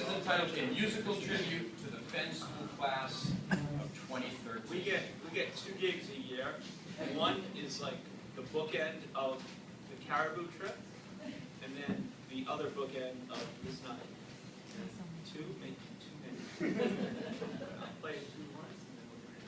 is entitled A Musical Tribute to the Fenn School Class of 2013. We get 2 gigs a year. One is like the bookend of the Caribou trip, and then the other bookend of this night. 2, maybe too many. I'll play it 2 once, and then we'll do it.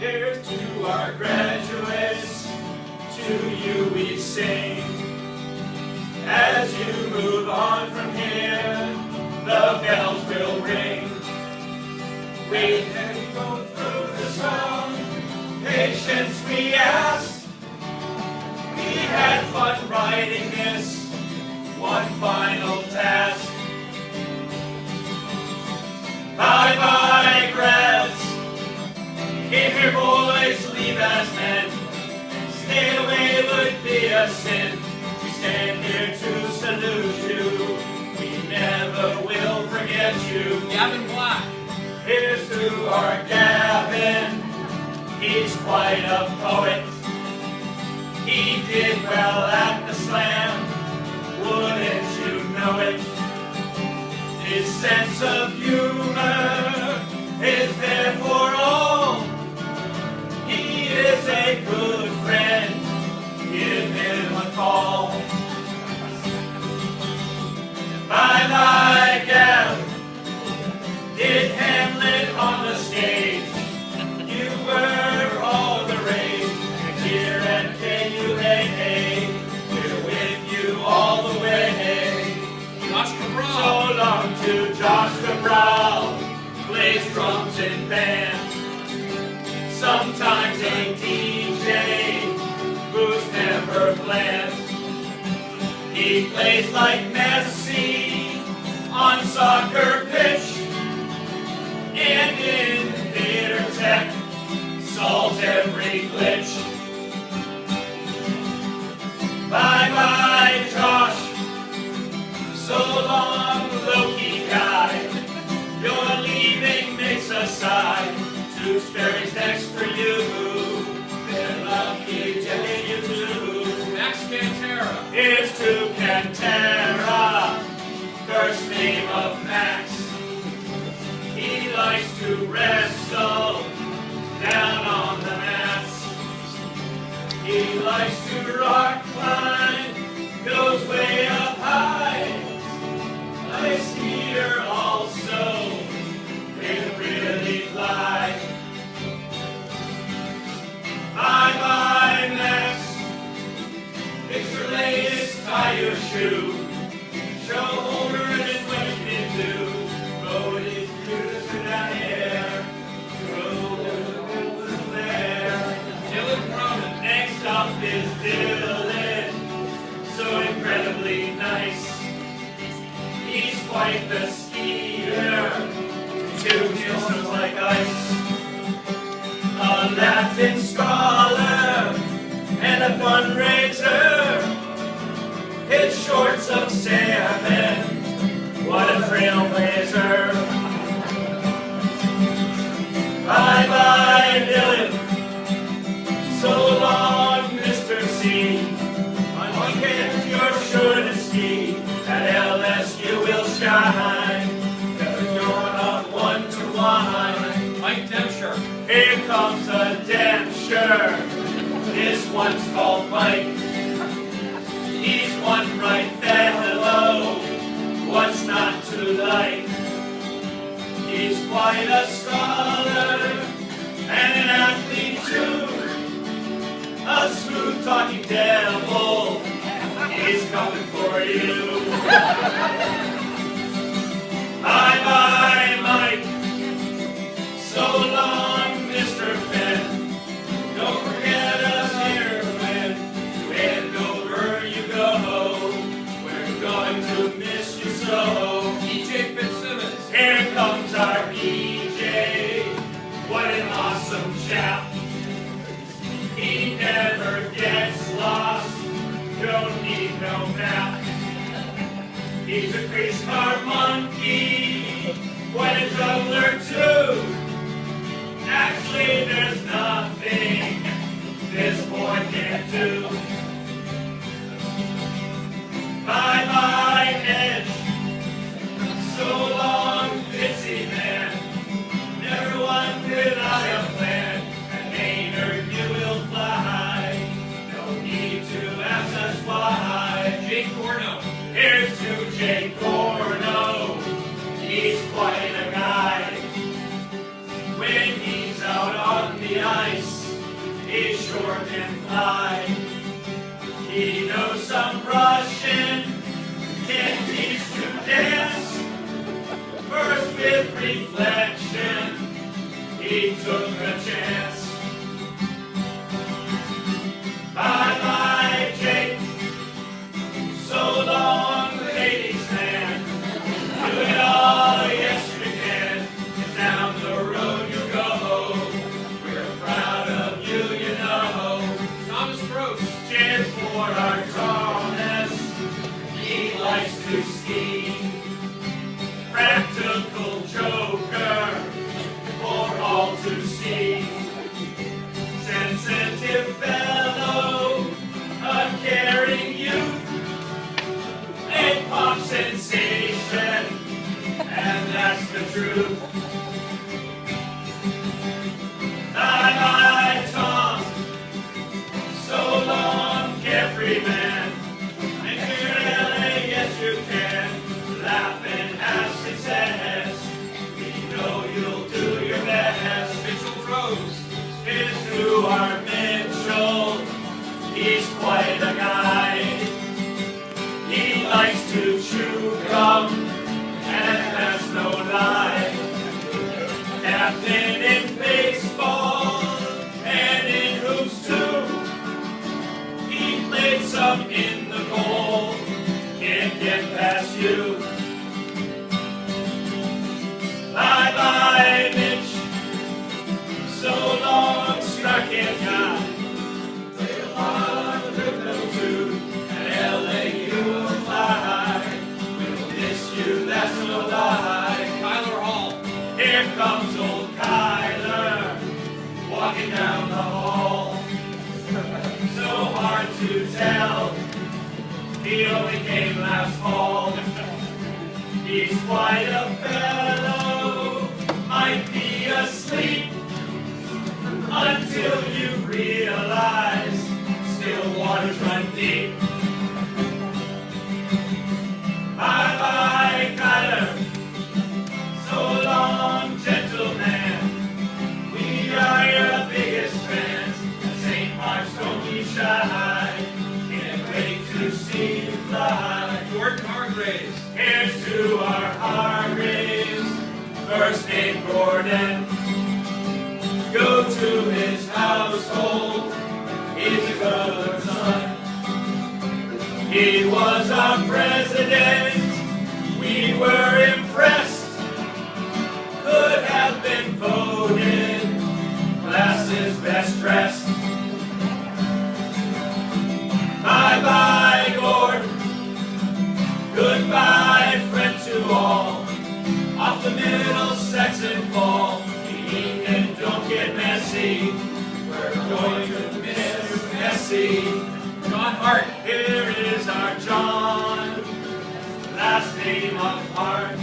Here's to our graduates, to you we sing. As you move on from here, the bells will ring. We can go through the song, patience we ask. We had fun writing this, one final task. Bye-bye, grads. Keep your boys, leave as men. Stay away would be a sin. We stand here to salute you. We never will forget you. Gavin Black. Here's to our Gavin. He's quite a poet. He did well at the slam. Wouldn't you know it? His sense of humor is there for all. He is a good friend, give him a call. Bye-bye, Gav, did Hamlet on the stage. You were all the rage, and here at KUAA, we're with you all the way. Josh Cabral. So long to Josh Cabral, plays drums in band. Sometimes a DJ who's never bland. He plays like Messi on soccer pitch, and in theater tech solves every glitch. Bye-bye, Josh. So long, low-key guy. Your leaving makes us sigh. 2 Sperry's next for you. They're lucky to get you too. Max Cantera. Here's to Cantera, first name of Max. He likes to wrestle down on the mats. He likes to rock climb, goes way up high. Ice skier also, can really fly. Bye-bye, Max. Fix your latest tire shoe. Show Homer is what you can do. Go with his cruise through that hair. Go over there. Dylan Cronin. Next up is Dylan. So incredibly nice. He's quite the skier. 2 meals like ice. A Latin scholar and a fundraiser. His shorts of salmon, what a trailblazer. Bye-bye, Dylan. So long, Mr. C. On weekends you're sure to ski. At LSU will shine. Never going on 1-to-1. Mike Dempster. Here comes a Dempster. This one's called Mike. He's one bright fellow. What's not to like? He's quite a scholar and an athlete too. A smooth-talking devil. He's coming for you. Bye-bye, Mike. So long, Mr. Fenn. Don't forget us here when to Andover you go. We're going to miss you so. E.J. Fitzsimmons. Here comes our E.J. What an awesome no nap. He's a crease car monkey, quite a juggler too. Actually, there's nothing this boy can't do. Bye-bye, Edge. So long, Fitzy man. Never one without a plan. And Maynard, you will fly. No need to ask us why. Jake Corno. Here's to Jake Corno. He's quite a guy. When he's out on the ice, he sure can fly. He knows some Russian, can teach to dance. First with reflection, he took a chance. Bye-bye, Jake. So long, ladies man. Do it all, yes you can. And down the road you go. We're proud of you, you know. Thomas Gross. Cheers for our Thomas. He likes to ski. Practical joker for all to see. Sensitive fellow, a caring youth. A pop sensation, and that's the truth. Bye-bye, Tom. So long, carefree man. And here in LA, yes you can. Laugh and have success. We know you'll do your best. Mitchell Rose. Here's to our Mitchell. He's quite a guy. He likes to chew gum, and that's no lie. Captain in baseball, and in hoops too. He played some in the goal, can't get past you. Bye-bye, Mitch. So long, Starkid guy. Play a lot of crypto too, and LA you will fly. We'll miss you, that's no lie. Tyler Hall. Here comes old Kyler, walking down the hall. So hard to tell, he only came last fall. He's quite a fellow, might be asleep, until you realize still waters run deep. Bye-bye, Kyler. So long, gentleman. We are your biggest fans. At St. Mark's, don't be shy. Can't wait to see you fly. Gordon Hargraves. Here's to our Hargraves. First name Gordon. Go to his household. He's a good son. He was our president. We were impressed. Could have been voted class's best dressed. Bye-bye, Gordon. Goodbye, friend to all. Off the Middlesex and fall. Eat and don't get messy. We're going to miss Messi. John Hart. Here is our John. Last name of Hart.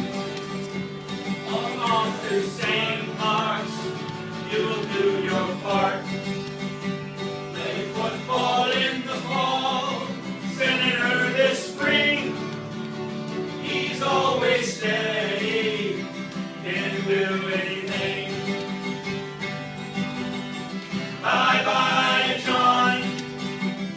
On to